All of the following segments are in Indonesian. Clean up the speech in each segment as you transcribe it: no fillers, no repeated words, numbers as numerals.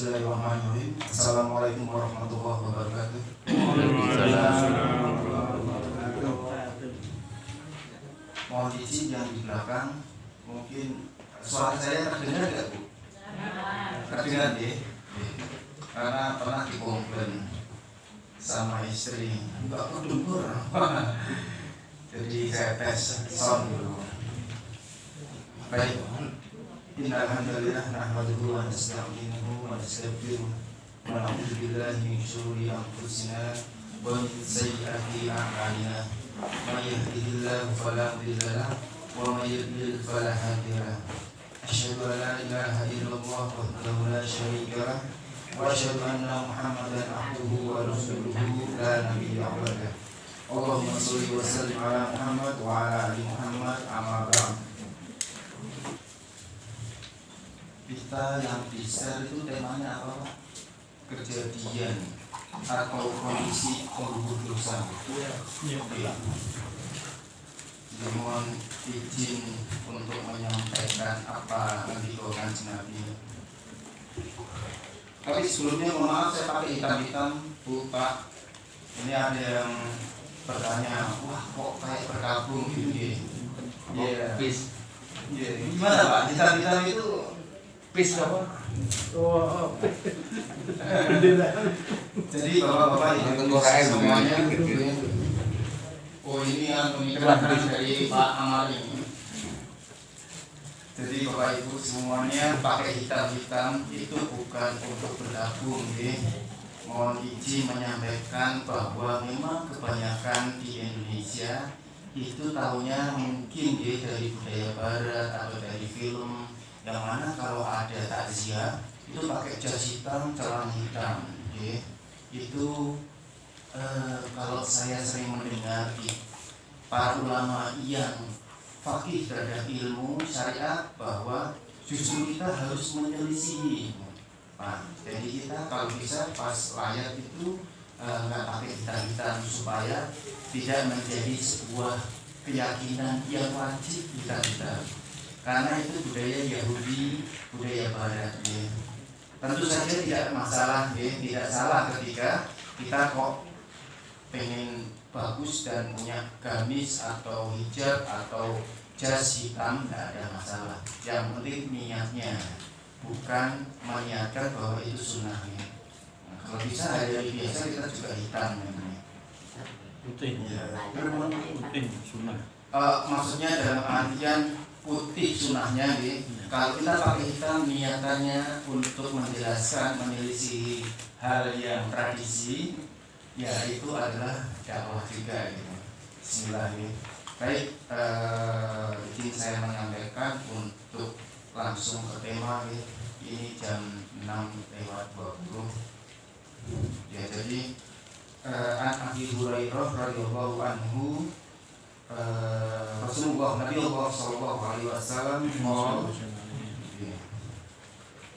Bismillahirrahmanirrahim. Assalamualaikum warahmatullahi wabarakatuh. Mohon izin yang di belakang, mungkin suara saya terdengar tidak Bu? Terdengar ya? Karena pernah dikomplain sama istri, enggak kedengar. Jadi saya tes sound dulu. Baik. Innal hamdalillah nahmaduhu wa nasta'inuhu wa nastaghfiruh wa na'udzu billahi min shururi anfusina wa min sayyiati a'malina. May yahdihillahu fala mudilla lahu wa may yudlil fala hadiya lahu. Asyhadu an la ilaha illallah wahdahu la syarika lahu wa asyhadu anna Muhammadan abduhu wa rasuluhu la nabiyya ba'dahu. Allahumma shalli wa sallim ala Muhammad wa ala ali Muhammad amma ba'd. Kita yang di-share itu temanya apa Pak? Kejadian atau kondisi penggugur dosa. Iya. Mohon izin untuk menyampaikan apa yang dikatakan Nabi. Tapi sebelumnya mohon maaf saya pakai hitam-hitam Bu Pak. Ini ada yang bertanya, wah kok kayak bergabung gitu ya? Iya. Gimana Pak? Hitam-hitam itu pis apa? Jadi bapak-bapak ibu semuanya ini yang pemikiran dari Pak Amal ini. Jadi bapak ibu semuanya pakai hitam-hitam itu bukan untuk bergabung ya. Mohon izin menyampaikan bahwa memang kebanyakan di Indonesia itu tahunya mungkin ya dari budaya barat atau dari film, yang mana kalau ada takziah itu pakai jas hitam, celana hitam, ya. Itu kalau saya sering mendengar di para ulama yang faqih terhadap ilmu syariat bahwa justru kita harus menyelisihi. Nah, jadi kita kalau bisa pas layar itu nggak pakai hitam-hitam supaya tidak menjadi sebuah keyakinan yang wajib hitam-hitam. Karena itu budaya Yahudi, budaya Barat ya. Tentu saja tidak masalah ya, tidak salah ketika kita kok pengen bagus dan punya gamis atau hijab atau jas hitam, tidak ada masalah. Yang penting niatnya, bukan meniatkan bahwa itu sunnahnya. Nah, kalau bisa hari biasa kita juga hitam namanya. Putih, ya. putih sunnah. Maksudnya dalam artian putih sunnahnya gitu. Kalau kita pakai hitam niatannya untuk menjelaskan, menyelisih hal yang tradisi, ya itu adalah dakwah juga gitu. Bismillahirrahmanirrahim. Baik, izin saya menyampaikan untuk langsung ke tema gitu. Ini jam 6:20. Ya jadi An Abi Hurairah radhiyallahu anhu Rasulullah Nabi Allah sallallahu alaihi wasallam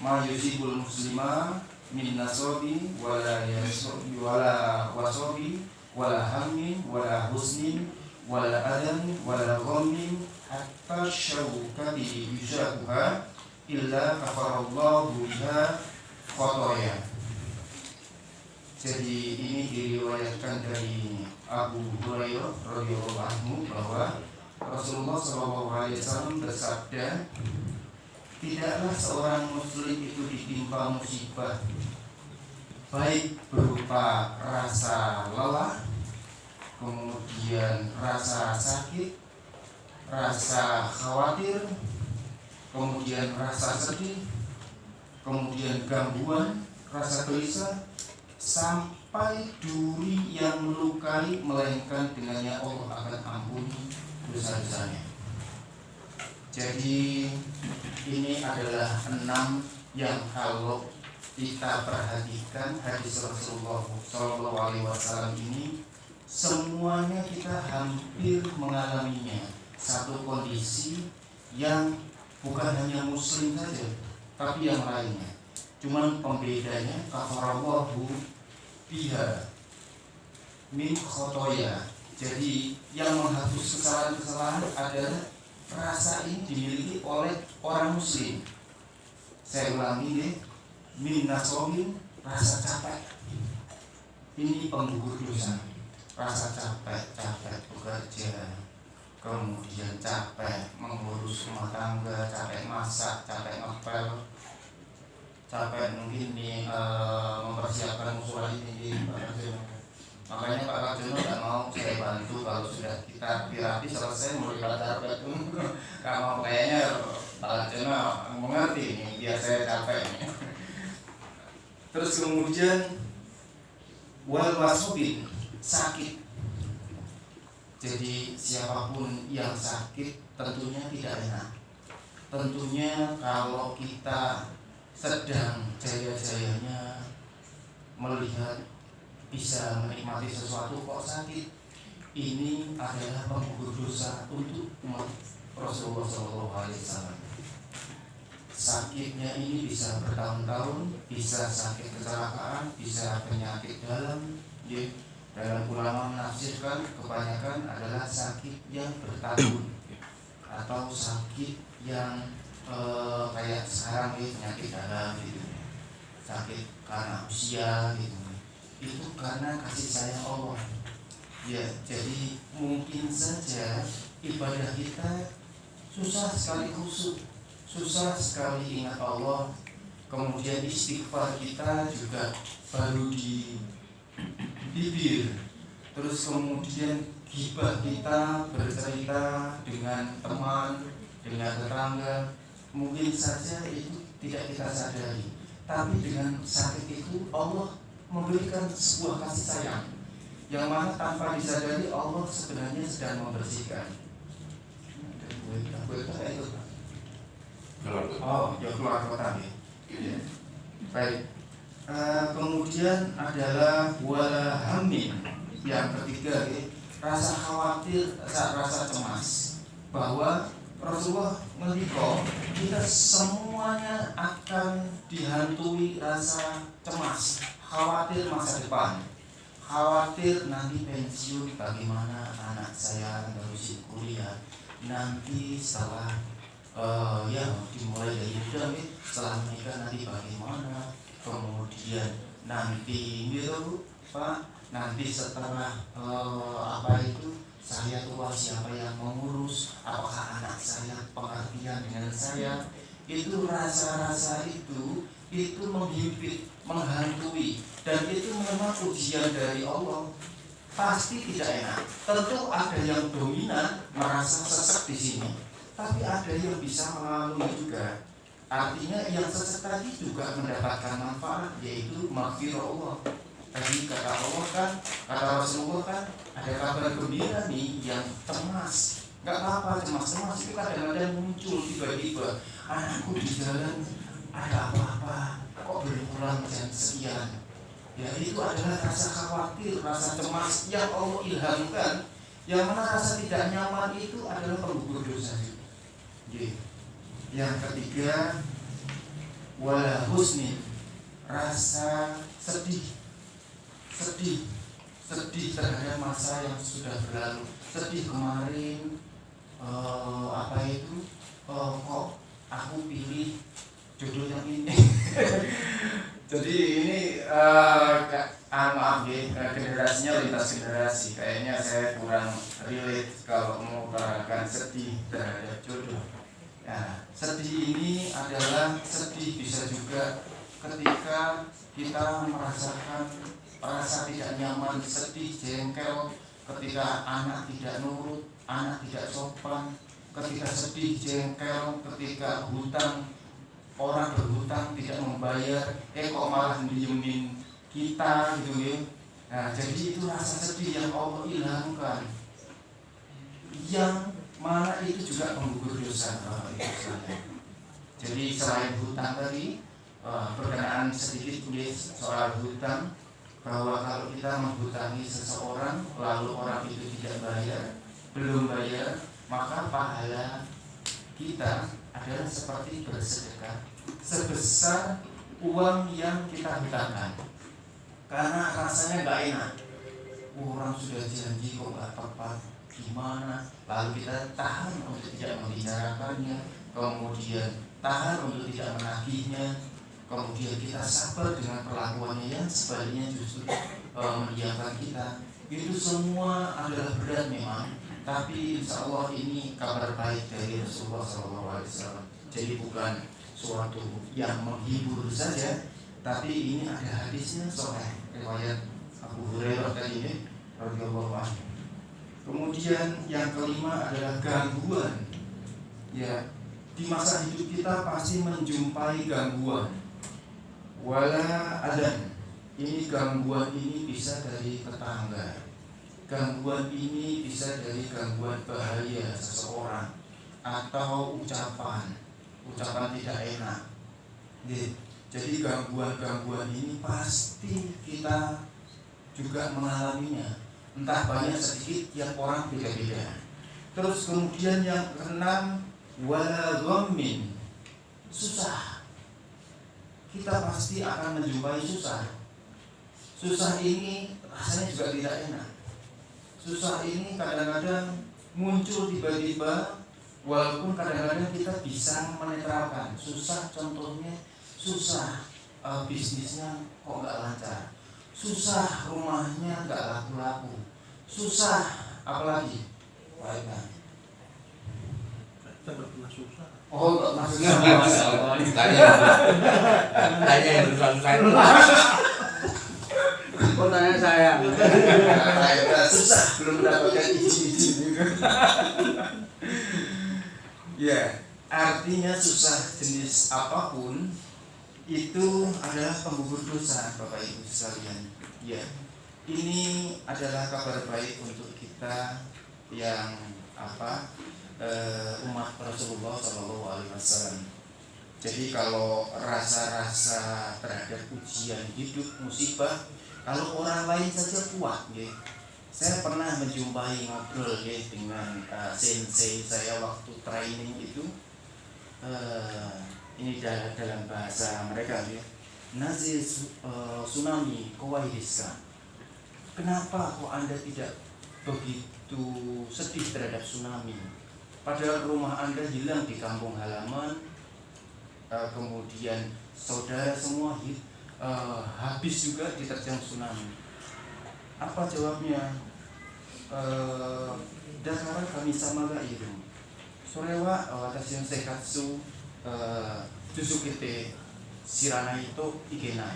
ma yusibul muslima min nasabi wala yasabi wala wasabi wala hammin wala husnin wala adam wala ghammin hatta syawkati yushakuha illa kafarallahu biha khotoya. Jadi ini diriwayatkan dari Abu Hurairah radhiyallahu anhu bahwa Rasulullah SAW bersabda, tidaklah seorang muslim itu ditimpa musibah baik berupa rasa lelah, kemudian rasa sakit, rasa khawatir, kemudian rasa sedih, kemudian gangguan, rasa gelisah, sampai duri yang melukai, melainkan dengannya Allah akan ampuni dosa-dosanya. Jadi ini adalah 6 yang kalau kita perhatikan hadis Rasulullah SAW ini semuanya kita hampir mengalaminya. Satu kondisi yang bukan hanya muslim saja, tapi yang lainnya. Cuman pembedanya kafarallahu biha min khotoya. Jadi yang menghapus kesalahan-kesalahan adalah rasa ini dimiliki oleh orang muslim. Saya ulangi deh, minasobin, rasa capek. Ini penggugur dosa. Rasa capek bekerja, kemudian capek mengurus rumah tangga, capek masak, capek ngepel, capek mungkin mempersiapkan musola ini. Makanya Pak Karjono tidak mau saya bantu kalau sudah kita rapi selesai mulai capek itu. Kalau kayaknya Pak Karjono mengerti ini, biar saya capek. Terus kemudian wal wasobin, sakit. Jadi siapapun yang sakit tentunya tidak enak. Tentunya kalau kita sedang jaya-jayanya melihat bisa menikmati sesuatu kok sakit, ini adalah penggugur dosa untuk umat Rasulullah SAW. Sakitnya ini bisa bertahun-tahun, bisa sakit kecelakaan, bisa penyakit dalam. Dalam ulama menafsirkan kebanyakan adalah sakit yang bertahun atau sakit yang kayak sekarang penyakit dalam gitu, sakit karena usia gitu. Itu karena kasih sayang Allah. Ya, jadi mungkin saja ibadah kita susah sekali khusyuk, susah sekali ingat Allah, kemudian istighfar kita juga baru di bibir, terus kemudian gibah kita bercerita dengan teman, dengan tetangga, mungkin saja itu tidak kita sadari, tapi dengan sakit itu Allah memberikan sebuah kasih sayang yang mana tanpa disadari Allah sebenarnya sedang membersihkan. Oh, ya keluar kota ya. Baik. Kemudian adalah wala hamin, yang ketiga ya, rasa khawatir, rasa cemas, bahwa Rasulullah mendikau kita semuanya akan dihantui rasa cemas, khawatir masa depan, khawatir nanti pensiun bagaimana anak saya harus kuliah, nanti setelah ya dimulai dari muda, setelah menikah nanti bagaimana, kemudian nanti gitu Pak, nanti setelah saya tua siapa yang mengurus, apakah anak saya pengertian dengan saya. Itu rasa-rasa itu menghimpit, menghantui, dan itu memang ujian dari Allah. Pasti tidak enak. Tentu ada yang dominan merasa sesek di sini, tapi ada yang bisa melalui juga. Artinya yang sesek tadi juga mendapatkan manfaat, yaitu maghfirah Allah. Tadi kata Allah kan, kata Rasulullah kan, ada kabar gembira nih yang cemas. Gak apa-apa, cemas itu kadang-kadang muncul tiba-tiba. Anakku di jalan ada apa-apa, kok berulang jam sekian. Ya itu adalah rasa khawatir, rasa cemas yang Allah ilhamkan. Yang mana rasa tidak nyaman itu adalah penggugur dosa. Yang ketiga, wala husnin, rasa sedih terhadap masa yang sudah berlalu. Sedih kemarin, kok aku pilih jodoh yang ini. Jadi ini maaf ya, generasinya lintas generasi. Kayaknya saya kurang relate kalau mengutarakan sedih terhadap jodoh. Nah, sedih ini adalah sedih bisa juga ketika kita merasakan rasa tidak nyaman, sedih, jengkel, ketika anak tidak nurut, anak tidak sopan, ketika sedih, jengkel, ketika hutang, orang berhutang tidak membayar, kok malah diemin kita gitu ya. Nah, jadi itu rasa sedih yang Allah ilhamkan, yang mana itu juga penggugur dosa. Jadi selain hutang tadi, berkenaan sedikit soal hutang, bahwa kalau kita menghutangi seseorang lalu orang itu belum bayar, maka pahala kita adalah seperti bersedekah sebesar uang yang kita hutangkan. Karena rasanya gak enak, orang sudah janji kok gak tepat, gimana? Lalu kita tahan untuk tidak membicarakannya, kemudian tahan untuk tidak menagihnya. kemudian kita sabar dengan perlakuannya yang sebaliknya justru mendiamkan kita, itu semua adalah berat memang. Tapi insya Allah ini kabar baik dari Rasulullah SAW. Jadi bukan suatu yang menghibur saja, tapi ini ada hadisnya soal riwayat Abu Hurairah tadi ini radhiyallahu anhu. Kemudian yang kelima adalah gangguan. Ya, di masa hidup kita pasti menjumpai gangguan. Wala adan. Ini gangguan ini bisa dari tetangga. Gangguan ini bisa dari gangguan bahaya seseorang atau ucapan tidak enak. Jadi gangguan-gangguan ini pasti kita juga mengalaminya. Entah banyak sedikit, tiap orang beda-beda. Terus kemudian yang keenam, wala ghammin, susah. Kita pasti akan menjumpai susah. Susah ini rasanya juga tidak enak. Susah ini kadang-kadang muncul tiba-tiba, walaupun kadang-kadang kita bisa menetralkan. Susah contohnya, susah bisnisnya kok nggak lancar, susah rumahnya nggak laku-laku, susah apalagi? Baiklah. Kita nggak pernah susah. Oh, nggak maksudnya Tanya yang susah-susah. Oh, tanya saya. saya susah belum mendapatkan izin. Ya, artinya susah jenis apapun itu adalah penggugur dosa, Bapak Ibu sekalian. Ya, ini adalah kabar baik untuk kita yang umat Rasulullah SAW. Jadi kalau rasa-rasa terhadap ujian hidup, musibah, kalau orang lain saja kuat, ya. Saya pernah menjumpai ngobrol ya dengan sensei saya waktu training itu. Ini dalam bahasa mereka ya. Nazi tsunami kawaidiska. Kenapa kok Anda tidak begitu sedih terhadap tsunami? Padahal rumah Anda hilang di kampung halaman, kemudian saudara semua habis juga diterjang tsunami. Apa jawabnya? Dakara kami sama gak itu. Sorewa watashi no seikatsu Juzukite Shirana itu Ikena.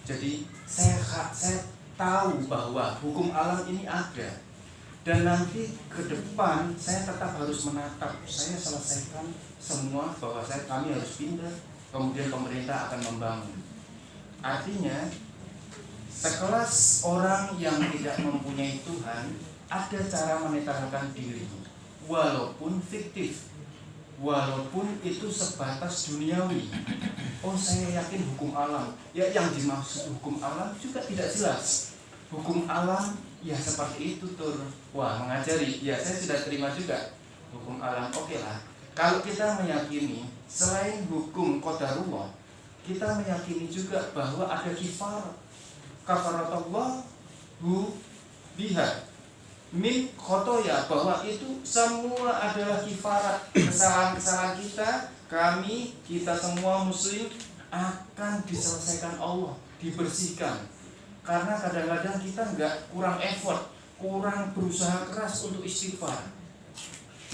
Jadi saya tahu bahwa hukum alam ini ada, dan nanti ke depan saya tetap harus menatap. Saya selesaikan semua bahwa kami harus pindah, kemudian pemerintah akan membangun. Artinya sekelas orang yang tidak mempunyai Tuhan ada cara menetralkan diri, walaupun fiktif, walaupun itu sebatas duniawi. Oh, saya yakin hukum alam. Ya, yang dimaksud hukum alam juga tidak jelas. Hukum alam ya seperti itu tuh. Wah, mengajari. Ya, saya sudah terima juga hukum alam. Oke lah. Kalau kita meyakini selain hukum qadarullah, kita meyakini juga bahwa ada kafaratullah biha min khotoya, bahwa itu semua adalah kifarat kesalahan-kesalahan kita semua muslim akan diselesaikan Allah, dibersihkan. Karena kadang-kadang kita kurang effort, kurang berusaha keras untuk istighfar.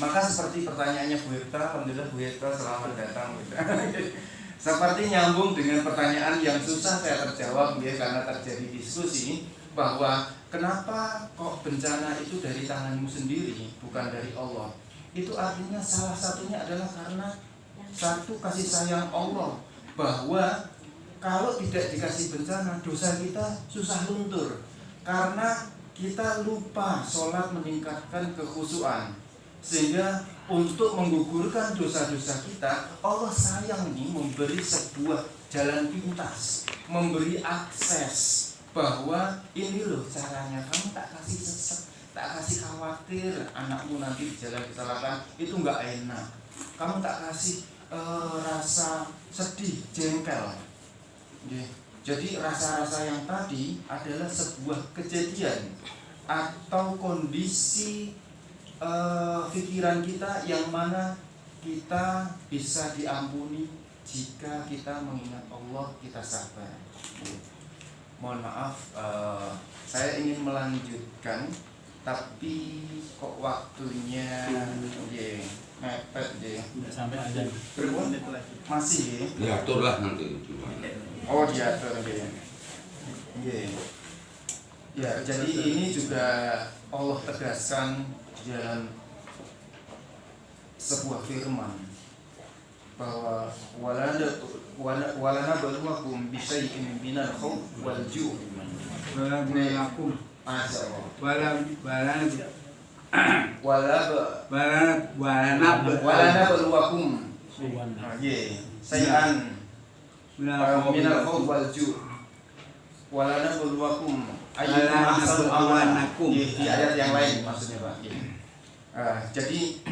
Maka seperti pertanyaannya Bu Hekta, alhamdulillah Bu Hekta selamat datang. Seperti nyambung dengan pertanyaan yang susah saya terjawab ya, karena terjadi diskusi bahwa kenapa kok bencana itu dari tanganmu sendiri bukan dari Allah. Itu artinya salah satunya adalah karena satu kasih sayang Allah, bahwa kalau tidak dikasih bencana dosa kita susah luntur, karena kita lupa sholat meningkatkan kekhusyuan. Sehingga untuk menggugurkan dosa-dosa kita, Allah sayang nih memberi sebuah jalan pintas, memberi akses bahwa ini loh caranya, kamu tak kasih sesek, tak kasih khawatir anakmu nanti di jalan kecelakaan, itu nggak enak. Kamu tak kasih rasa sedih, jengkel. Jadi rasa-rasa yang tadi adalah sebuah kejadian atau kondisi pikiran kita yang mana kita bisa diampuni, jika kita mengingat Allah kita sabar. Mohon maaf, saya ingin melanjutkan, tapi kok waktunya mepet ya. Udah sampai aja. Berbuat masih ya? Diatur lah nanti gimana. Oh diatur ya. Ya, jadi ini juga Allah tegaskan di dalam sebuah firman bahwa walana balwakum bisyai'in minal khawf wal ju'. Walanakum walana balwakum sayyan minal khawf wal ju'. Walana balwakum ayyukum ahsanu amalakum. Di ayat yang lain maksudnya Pak. Jadi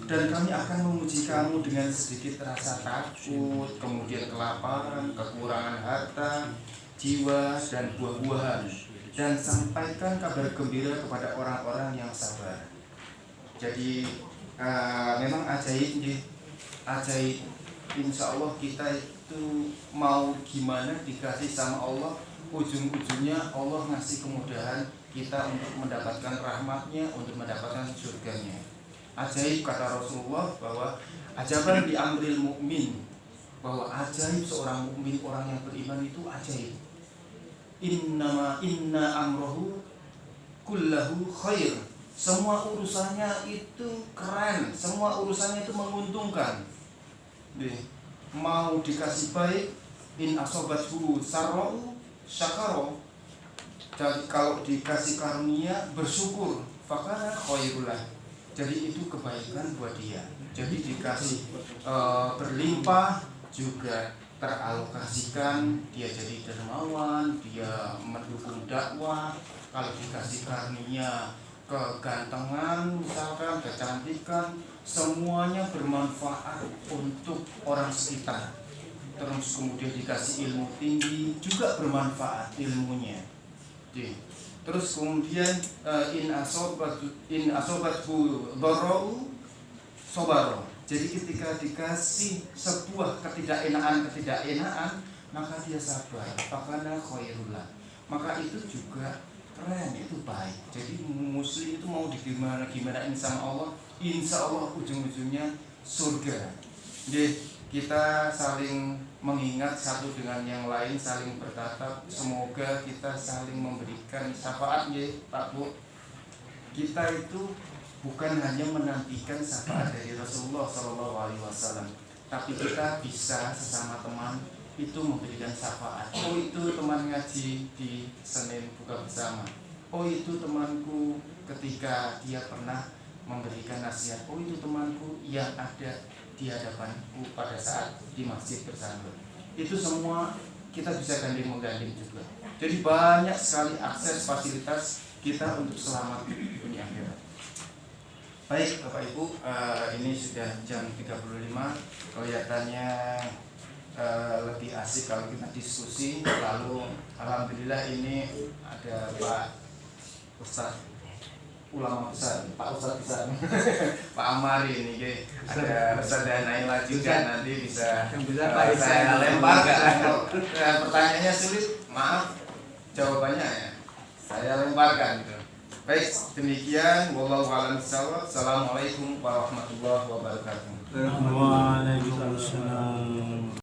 dan kami akan menguji kamu dengan sedikit rasa takut, kemudian kelaparan, kekurangan harta, jiwa dan buah-buahan, dan sampaikan kabar gembira kepada orang-orang yang sabar. Jadi memang ajaib, ajaib. Insya Allah kita itu mau gimana dikasih sama Allah, ujung-ujungnya Allah ngasih kemudahan kita untuk mendapatkan rahmatnya, untuk mendapatkan surganya. Ajaib kata Rasulullah bahwa ajaban di amril mukmin, bahwa ajaib seorang mukmin, orang yang beriman itu ajaib. Inna amrohu kullahu khair. Semua urusannya itu keren, semua urusannya itu menguntungkan. Mau dikasih baik, in asobathu sarra'u syakaro. Jadi kalau dikasih karunia bersyukur, fakana khairulah. Jadi itu kebaikan buat dia. Jadi dikasih berlimpah juga teralokasikan, dia jadi dermawan, dia mendukung dakwah. Kalau dikasih karunia kegantengan, misalkan kecantikan, semuanya bermanfaat untuk orang sekitar. Terus kemudian dikasih ilmu tinggi juga bermanfaat ilmunya. Terus kemudian in asobathu dharra'u sobaro. Jadi ketika dikasih sebuah ketidakenaan, maka dia sabar. Fakana khairullah. Maka itu juga keren, itu baik. Jadi muslim itu mau digimana-gimanain sama Allah, insya Allah ujung-ujungnya surga. Jadi kita saling mengingat satu dengan yang lain, saling bertatap. Semoga kita saling memberikan syafaat ya Pak Bu. Kita itu bukan hanya menantikan syafaat dari Rasulullah SAW, tapi kita bisa sesama teman itu memberikan syafaat. Oh itu teman ngaji di Senin buka bersama. Oh itu temanku ketika dia pernah memberikan nasihat. Oh itu temanku yang ada di hadapanku pada saat di masjid bersama. Itu semua kita bisa gandeng-menggandeng juga. Jadi banyak sekali akses fasilitas kita untuk selamat dunia akhirat. Baik Bapak Ibu, ini sudah jam 35. Kelihatannya lebih asik kalau kita diskusi. Lalu alhamdulillah ini ada Pak Ustadz ulama besar, Pak Ustadz besar, Pak Amari ini, ada Ustadz Naila juga, nanti bisa saya lempar. Kalau pertanyaannya sulit, maaf jawabannya ya saya lemparkan gitu. Baik, demikian. Wallahu a'lam bishawab. Assalamualaikum warahmatullahi wabarakatuh. Waalaikumsalam.